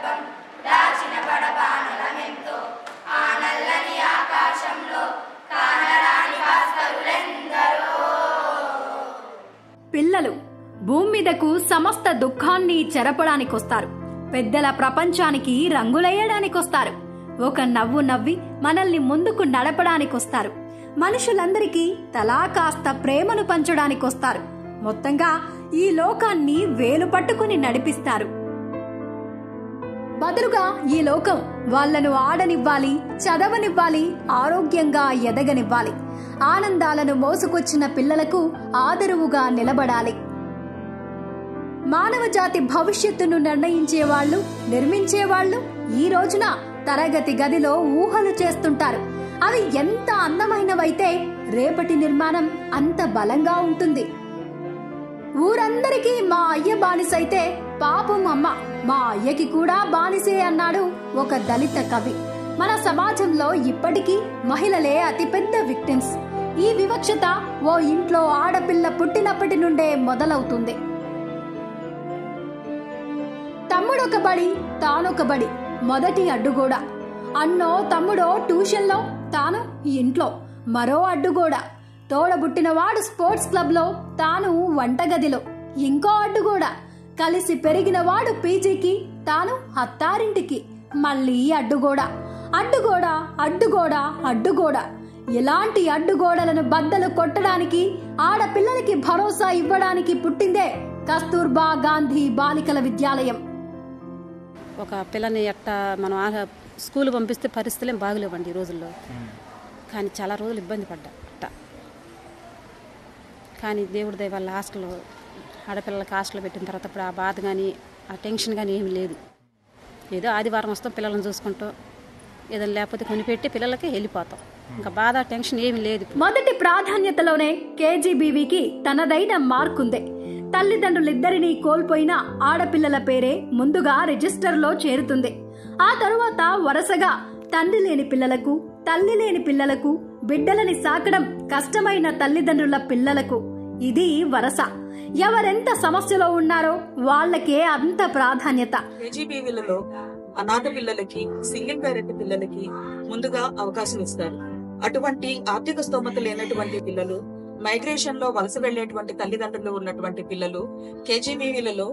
స్వర్గం దాచిన పడబానలమెంతో ఆ నల్లని ఆకాశంలో కానరాని భాస్కరులెందరో. పిల్లలు భూమి మీదకు సమస్త దుఃఖాన్ని చెరపడానికొస్తారు. పెద్దల ప్రపంచానికి రంగులేయడానికొస్తారు. ఒక నవ్వు నవ్వి మనల్ని ముందుకు నడపడానికొస్తారు. మనుషులందరికీ తలా కాస్త ప్రేమను పంచడానికొస్తారు. మొత్తంగా ఈ లోకాన్ని వేలు పట్టుకుని నడిపిస్తారు. బదులుగా ఈ లోకం వాళ్లను ఆడనివ్వాలి, చదవనివ్వాలి, ఆరోగ్యంగా ఎదగనివ్వాలి. ఆనందాలను మోసుకొచ్చిన పిల్లలకు ఆదరువుగా నిలబడాలి. మానవ జాతి భవిష్యత్తును నిర్ణయించేవాళ్లు, నిర్మించేవాళ్లు ఈ రోజున తరగతి గదిలో ఊహలు చేస్తుంటారు. అవి ఎంత అందమైనవైతే రేపటి నిర్మాణం అంత బలంగా ఉంటుంది. ఊరందరికీ మా అయ్య బానిసైతే పాపం అమ్మ మా అయ్యకి కూడా బానిసే అన్నాడు ఒక దళిత కవి. మన సమాజంలో ఇప్పటికీ మహిళలే అతిపెద్ద విక్టిమ్స్. ఈ వివక్షత ఓ ఇంట్లో ఆడపిల్ల పుట్టినప్పటి నుండే మొదలవుతుంది. తమ్ముడొక బడి, తానొక బడి, మొదటి అడ్డుగోడ. అన్నో తమ్ముడో ట్యూషన్లో, తాను ఇంట్లో మరో అడ్డుగోడ. తోడబుట్టినవాడు స్పోర్ట్స్ క్లబ్లో, తాను వంటగదిలో ఇంకో అడ్డుగోడ. కలిసి పెరిగినవాడు పీజీకి, తాను అత్తారింటికి మళ్ళీ అడ్డుగోడ. అడ్డుగోడ, అడ్డుగోడ, అడ్డుగోడ. ఎలాంటి అడ్డుగోడలను బద్దలు కొట్టడానికి, ఆడపిల్లలకి భరోసా ఇవ్వడానికి పుట్టిందే కస్తూర్బా గాంధీ బాలికల విద్యాలయం. ఒక పిల్లని ఎట్టా మనం స్కూల్ పంపిస్తే పరిస్థితులు ఏం బాగలేవండి ఈ రోజుల్లో. కానీ చాలా రోజులు ఇబ్బంది పడ్డా. కానీ దేవుడి దయ వల్ల హాస్టల్లో ఆడపిల్లలకి హాస్టల్లో పెట్టిన తర్వాత ఇప్పుడు ఆ బాధ కానీ ఆ టెన్షన్ కానీ ఏమి లేదు. ఏదో ఆదివారం వస్తాం, పిల్లలను చూసుకుంటాం, ఏదైనా లేకపోతే కొనిపెట్టి పిల్లలకి వెళ్ళిపోతాం. ఇంకా బాధ టెన్షన్ ఏమి లేదు. మొదటి ప్రాధాన్యతలోనే కేజీబీవీకి తనదైన మార్కుందే. తల్లిదండ్రులిద్దరినీ కోల్పోయిన ఆడపిల్లల పేరే ముందుగా రిజిస్టర్లో చేరుతుంది. ఆ తరువాత వరుసగా తండ్రి లేని పిల్లలకు, తల్లి లేని పిల్లలకు, బిడ్డలని సాకడం కష్టమైన తల్లిదండ్రుల పిల్లలకు. ఇది వరస. ఎవరెంత సమస్యలో ఉన్నారో వాళ్లకే అంత ప్రాధాన్యత. కేజీబీవీలలో అనాథ పిల్లలకి, సింగిల్ పేరెంట్ పిల్లలకి ముందుగా అవకాశం ఇస్తారు. అటువంటి ఆర్థిక స్తోమత లేనటువంటి పిల్లలు, మైగ్రేషన్ లో వలస వెళ్లేటువంటి తల్లిదండ్రులు ఉన్నటువంటి పిల్లలు కేజీబీవీలలో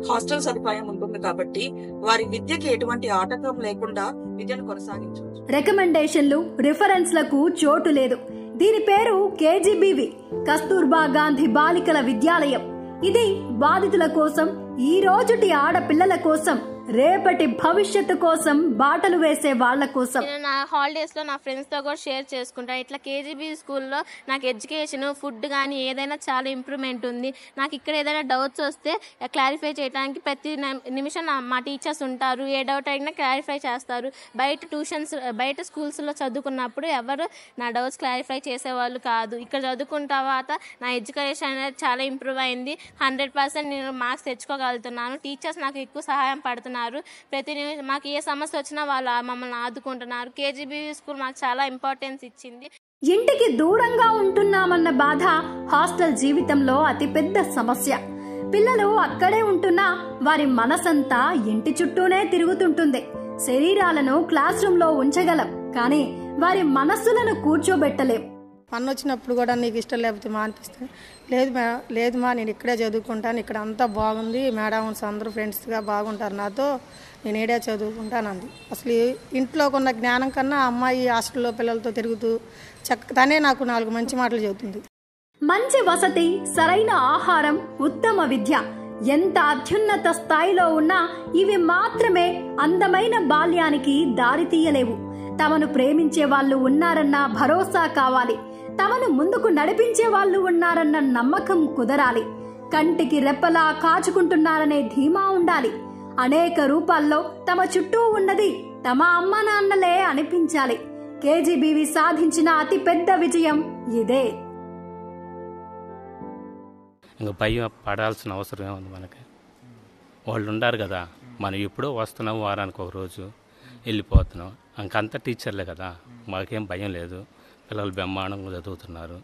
హాస్టల్ సదుపాయం ఉంటుంది కాబట్టి వారి విద్యకి ఎటువంటి ఆటంకం లేకుండా విద్యను కొనసాగించవచ్చు. రికమెండేషన్లు, రిఫరెన్స్లకు చోటు లేదు. దీని పేరు కేజీబీవీ, కస్తూర్బా గాంధీ బాలికల విద్యాలయం. ఇది బాధితుల కోసం, ఈ రోజుటి ఆడపిల్లల కోసం, రేపటి భవిష్యత్తు కోసం బాటలు వేసే వాళ్ళ కోసం. నేను నా హాలిడేస్ లో నా ఫ్రెండ్స్ తో కూడా షేర్ చేసుకుంటాను. ఇట్లా కేజీబీ స్కూల్లో నాకు ఎడ్యుకేషన్, ఫుడ్ కానీ ఏదైనా చాలా ఇంప్రూవ్మెంట్ ఉంది. నాకు ఇక్కడ ఏదైనా డౌట్స్ వస్తే క్లారిఫై చేయడానికి ప్రతి నిమిషం మా టీచర్స్ ఉంటారు. ఏ డౌట్ అయినా క్లారిఫై చేస్తారు. బయట స్కూల్స్ లో చదువుకున్నప్పుడు ఎవరు నా డౌట్స్ క్లారిఫై చేసేవాళ్ళు కాదు. ఇక్కడ చదువుకున్న తర్వాత నా ఎడ్యుకేషన్ అనేది చాలా ఇంప్రూవ్ అయింది. 100% నేను మార్క్స్ తెచ్చుకోగలుగుతున్నాను. టీచర్స్ నాకు ఎక్కువ సహాయం పడుతున్నారు. ప్రతి మాకు ఏ సమస్య వచ్చినా వాళ్ళు మమ్మల్ని ఆదుకుంటున్నారు. కేజీబీ స్కూల్ మాకు చాలా ఇంపార్టెన్స్ ఇచ్చింది. ఇంటికి దూరంగా ఉంటున్నామన్న బాధ హాస్టల్ జీవితంలో అతిపెద్ద సమస్య. పిల్లలు అక్కడే ఉంటున్నా వారి మనసంతా ఇంటి చుట్టూనే తిరుగుతుంటుంది. శరీరాలను క్లాస్ రూమ్ లో ఉంచగలం, కానీ వారి మనస్సులను కూర్చోబెట్టలేం. పన్ను వచ్చినప్పుడు కూడా నీకు ఇష్టం లేకపోతే మా అనిపిస్తుంది. లేదు మా నేను ఇక్కడే చదువుకుంటాను, ఇక్కడ అంతా బాగుంది, మేడమ్స్ అందరూ ఫ్రెండ్స్గా బాగుంటారు నాతో, నేను ఏడే చదువుకుంటానంది. అసలు ఇంట్లోకి ఉన్న జ్ఞానం కన్నా అమ్మాయి హాస్టల్లో పిల్లలతో తిరుగుతూ తనే నాకు 4 మంచి మాటలు చెబుతుంది. మంచి వసతి, సరైన ఆహారం, ఉత్తమ విద్య ఎంత అత్యున్నత స్థాయిలో ఉన్నా ఇవి మాత్రమే అందమైన బాల్యానికి దారి తీయలేవు. తమను ప్రేమించే వాళ్ళు ఉన్నారన్న భరోసా కావాలి. తమను ముందుకు నడిపించే వాళ్ళు ఉన్నారన్న నమ్మకం కుదరాలి. కంటికి రెప్పలా కాచుకుంటున్నారనే ధీమా ఉండాలి. అనేక రూపాల్లో తమ చుట్టూ ఉన్నది తమ అమ్మ నాన్నలే అనిపించాలి. కేజీబీవీ సాధించిన అతి పెద్ద విజయం ఇదే. ఇంకా భయం పడాల్సిన అవసరం ఏముంది మనకి? వాళ్ళు ఉండారు కదా, మనం ఎప్పుడో వస్తున్నాం, వారానికి ఒక రోజు వెళ్ళిపోతున్నాం, ఇంకంతా టీచర్లే కదా, మాకేం భయం లేదు. పిల్లలు బ్రహ్మాండంగా చదువుతున్నారు.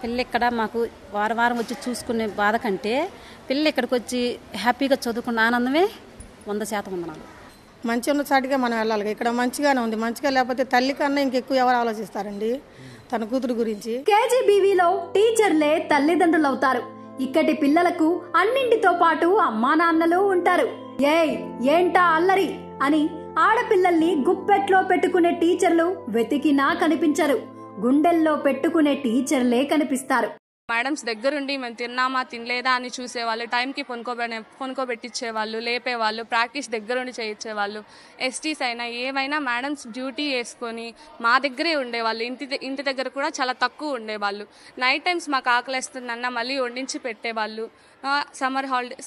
పిల్ల ఇక్కడ మాకు వారం వచ్చి చూసుకునే బాధ కంటే పిల్ల ఇక్కడికి వచ్చి హ్యాపీగా చదువుకున్న ఆనందమే 100% ఉంది నాకు. మంచిగా ఉన్న చాటుగా మనం వెళ్ళాలి. ఇక్కడ మంచిగానే ఉంది. మంచిగా లేకపోతే తల్లి కన్నా ఇంకెక్కువ ఎవరు ఆలోచిస్తారండి తన కూతురు గురించి. కేజీబీవీలో టీచర్లే తల్లిదండ్రులవుతారు. ఇక్కడి పిల్లలకు అన్నింటితో పాటు అమ్మా నాన్నలు ఉంటారు. ఏయ్ ఏంటా అల్లరి అని ఆడపిల్లల్ని గుప్పెట్లో పెట్టుకునే టీచర్లు వెతికినా కనిపించరు. గుండెల్లో పెట్టుకునే టీచర్లే కనిపిస్తారు. మేడమ్స్ దగ్గరుండి మేము తిన్నామా తినలేదా అని చూసేవాళ్ళు, టైంకి పొనుకోబెట్టించేవాళ్ళు, లేపేవాళ్ళు, ప్రాక్టీస్ దగ్గరుండి చేయించేవాళ్ళు. ఎస్టీస్ అయినా ఏవైనా మేడమ్స్ డ్యూటీ వేసుకొని మా దగ్గరే ఉండేవాళ్ళు. ఇంటి దగ్గర కూడా చాలా తక్కువ ఉండేవాళ్ళు. నైట్ టైమ్స్ మాకు ఆకలిస్తుందన్న మళ్ళీ వండించి పెట్టేవాళ్ళు.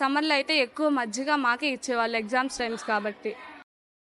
సమ్మర్లో అయితే ఎక్కువ మజ్జిగ మాకే ఇచ్చేవాళ్ళు ఎగ్జామ్స్ టైమ్స్ కాబట్టి.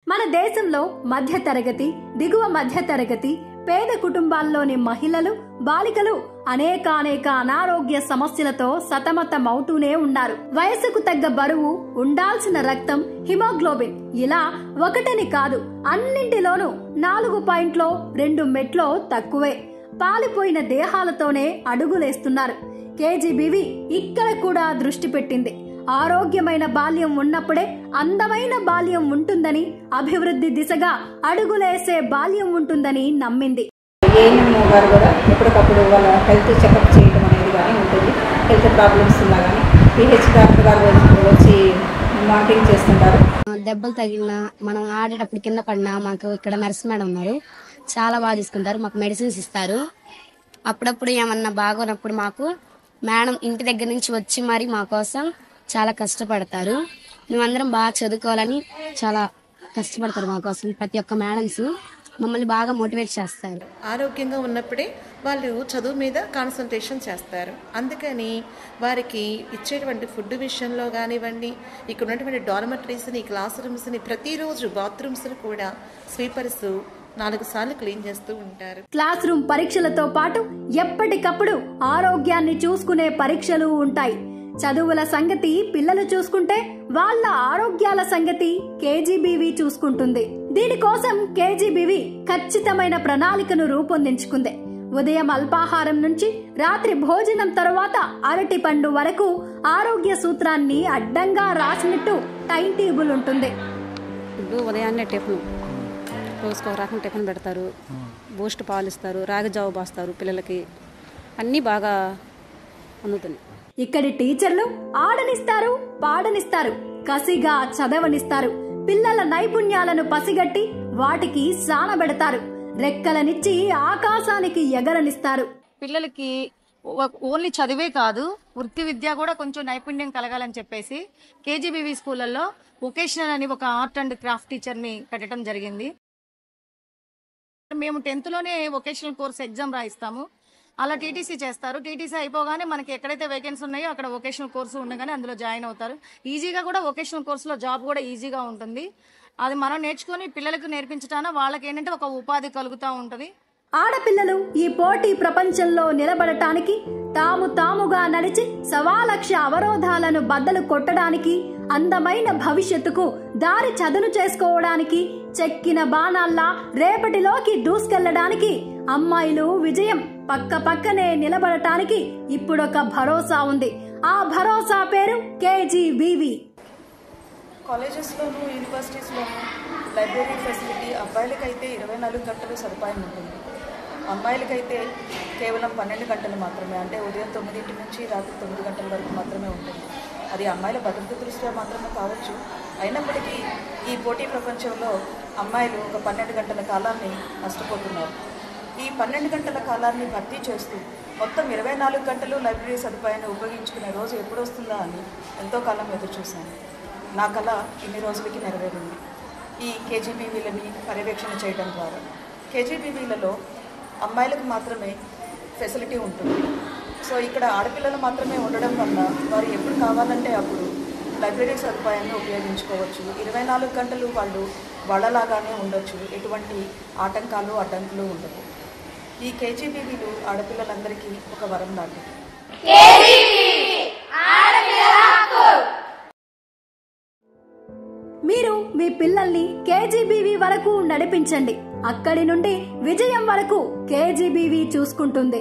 మన దేశంలో మధ్యతరగతి, దిగువ మధ్యతరగతి, పేద కుటుంబాల్లోని మహిళలు, బాలికలు అనేక అనారోగ్య సమస్యలతో సతమతమవుతూనే ఉన్నారు. వయసుకు తగ్గ బరువు, ఉండాల్సిన రక్తం, హిమోగ్లోబిన్ ఇలా ఒకటని కాదు అన్నింటిలోనూ 4 పాయింట్లో 2 మెట్లో తక్కువే. పాలిపోయిన దేహాలతోనే అడుగులేస్తున్నారు. కేజీబీవీ ఇక్కడ కూడా దృష్టి పెట్టింది. ఆరోగ్యమైన బాల్యం ఉన్నప్పుడే అందమైన బాల్యం ఉంటుందని, అభివృద్ధి దిశగా అడుగులేసే బాల్యం ఉంటుందని నమ్మింది. ఏఎన్ఎం గారు కూడా ఎప్పటికప్పుడు వాళ్ళ హెల్త్ చెకప్ చేయడం అనేది కానీ ఉంటుంది. హెల్త్ ప్రాబ్లమ్స్ ఉన్నా కానీ పిహెచ్ డాక్టర్ గారు వచ్చి మానిటరింగ్ చేస్తుంటారు. దెబ్బలు తగిలిన, మనం ఆడేటప్పుడు కింద పడినా మాకు ఇక్కడ నర్స్ మేడం ఉన్నారు, చాలా బాగా తీసుకుంటారు. మాకు మెడిసిన్స్ ఇస్తారు. అప్పుడప్పుడు ఏమన్నా బాగోనప్పుడు మాకు మేడం ఇంటి దగ్గర నుంచి వచ్చి మరి మా కోసం చాలా కష్టపడతారు. మేమందరం బాగా చదువుకోవాలని చాలా కష్టపడతారు మా కోసం. ప్రతి ఒక్క మేడమ్స్ మమ్మల్ని బాగా మోటివేట్ చేస్తారు. ఆరోగ్యంగా ఉన్నప్పుడే వాళ్ళు చదువు మీద కాన్సన్ట్రేషన్ చేస్తారు. అందుకని వారికి ఇచ్చేటువంటి ఫుడ్ విషయంలో కానివ్వండి, ఇక్కడ ఉన్నటువంటి డార్మెటరీస్ని, క్లాస్ రూమ్స్ని, ప్రతిరోజు బాత్రూమ్స్ని కూడా స్వీపర్స్ 4 సార్లు క్లీన్ చేస్తూ ఉంటారు. క్లాస్ రూమ్ పరీక్షలతో పాటు ఎప్పటికప్పుడు ఆరోగ్యాన్ని చూసుకునే పరీక్షలు ఉంటాయి. చదువుల సంగతి పిల్లలు చూసుకుంటే వాళ్ళ ఆరోగ్యాల సంగతి కేజీబీవీ చూసుకుంటుంది. దీనికోసం కేజీబీవీ ఖచ్చితమైన ప్రణాళికను రూపొందించుకుంది. ఉదయం అల్పాహారం నుంచి రాత్రి భోజనం తరువాత అరటి పండు వరకు ఆరోగ్య సూత్రాన్ని అడ్డంగా రాసినట్టు టైం టేబుల్ ఉంటుంది. ఉదయాన్నే టిఫిన్, రోజుకు ఒక రకం టిఫిన్ పెడతారు. బూస్ట్ పాలు ఇస్తారు, రాగి జావ పోస్తారు పిల్లలకి. అన్నీ బాగా అందుతుంది. ఇక్కడి టీచర్లు ఆడనిస్తారు, పాడనిస్తారు, కసిగా చదవనిస్తారు. పిల్లల నైపుణ్యాలను పసిగట్టి వాటికి సానబెడతారు. రెక్కలనిచ్చి ఆకాశానికి ఎగరనిస్తారు. పిల్లలకి ఓన్లీ చదివే కాదు, వృత్తి విద్య కూడా కొంచెం నైపుణ్యం కలగాలని చెప్పేసి కేజీబీవీ స్కూళ్ళల్లో వొకేషనల్ అని ఒక ఆర్ట్ అండ్ క్రాఫ్ట్ టీచర్ని పెట్టడం జరిగింది. మేము 10th వొకేషనల్ కోర్స్ ఎగ్జామ్ రాయిస్తాము. అలా టీటీసీ చేస్తారు. టీటీసీ అయిపోగానే మనకి ఎక్కడైతే వేకెన్సీ ఉన్నాయో అక్కడ వొకేషనల్ కోర్సు ఉండగానే అందులో జాయిన్ అవుతారు. ఈజీగా కూడా వొకేషనల్ కోర్సులో జాబ్ కూడా ఈజీగా ఉంటుంది. అది మనం నేర్చుకొని పిల్లలకు నేర్పించటాన వాళ్ళకి ఏంటంటే ఒక ఉపాధి కలుగుతూ ఉంటుంది. ఆడపిల్లలు ఈ పోటీ ప్రపంచంలో నిలబడటానికి, తాముగా నడిచి 1,00,000 అవరోధాలను బద్దలు కొట్టడానికి, అందమైన భవిష్యత్తుకు దారి చదును చేసుకోవడానికి, చెక్కిన బాణాల్లా రేపటిలోకి దూసుకెళ్లడానికి అమ్మాయిలు విజయం పక్కనే నిలబడటానికి ఇప్పుడొక భరోసా ఉంది. ఆ భరోసా పేరు కేజీబీవీ. కాలేజెస్లోను, యూనివర్సిటీస్లోను లైబ్రరీ ఫెసిలిటీ అబ్బాయిలకైతే 24 గంటలు సదుపాయం ఉంటుంది. అమ్మాయిలకైతే కేవలం 12 గంటలు మాత్రమే, అంటే ఉదయం 9 నుంచి రాత్రి 9 గంటల వరకు మాత్రమే ఉంటుంది. అది అమ్మాయిల భద్రత దృష్ట్యా మాత్రమే కావచ్చు. అయినప్పటికీ ఈ పోటీ ప్రపంచంలో అమ్మాయిలు ఒక 12 గంటల కాలాన్ని నష్టపోతున్నారు. ఈ 12 గంటల కాలాన్ని భర్తీ చేస్తూ మొత్తం 24 గంటలు లైబ్రరీ సదుపాయాన్ని ఉపయోగించుకునే రోజు ఎప్పుడు వస్తుందా అని ఎంతో కాలం ఎదురు చూశాను. నా కళ ఇన్ని రోజులకి నెరవేరింది. ఈ కేజీబీవీలని పర్యవేక్షణ చేయడం ద్వారా కేజీబీవీలలో అమ్మాయిలకు మాత్రమే ఫెసిలిటీ ఉంటుంది. సో ఇక్కడ ఆడపిల్లలు మాత్రమే ఉండడం వల్ల వారు ఎప్పుడు కావాలంటే అప్పుడు లైబ్రరీ సదుపాయాన్ని ఉపయోగించుకోవచ్చు. 24 గంటలు వాళ్ళు వాళ్ళలాగానే ఉండొచ్చు. ఎటువంటి ఆటంకాలు అడ్డంకులు ఉండవు. ఈ కేజీబీవీలు ఆడపిల్లలందరికీ ఒక వరం లాంటివి. మీరు మీ పిల్లల్ని కేజీబీవీ వరకు నడిపించండి. అక్కడి నుండి విజయం వరకు కేజీబీవీ చూసుకుంటుంది.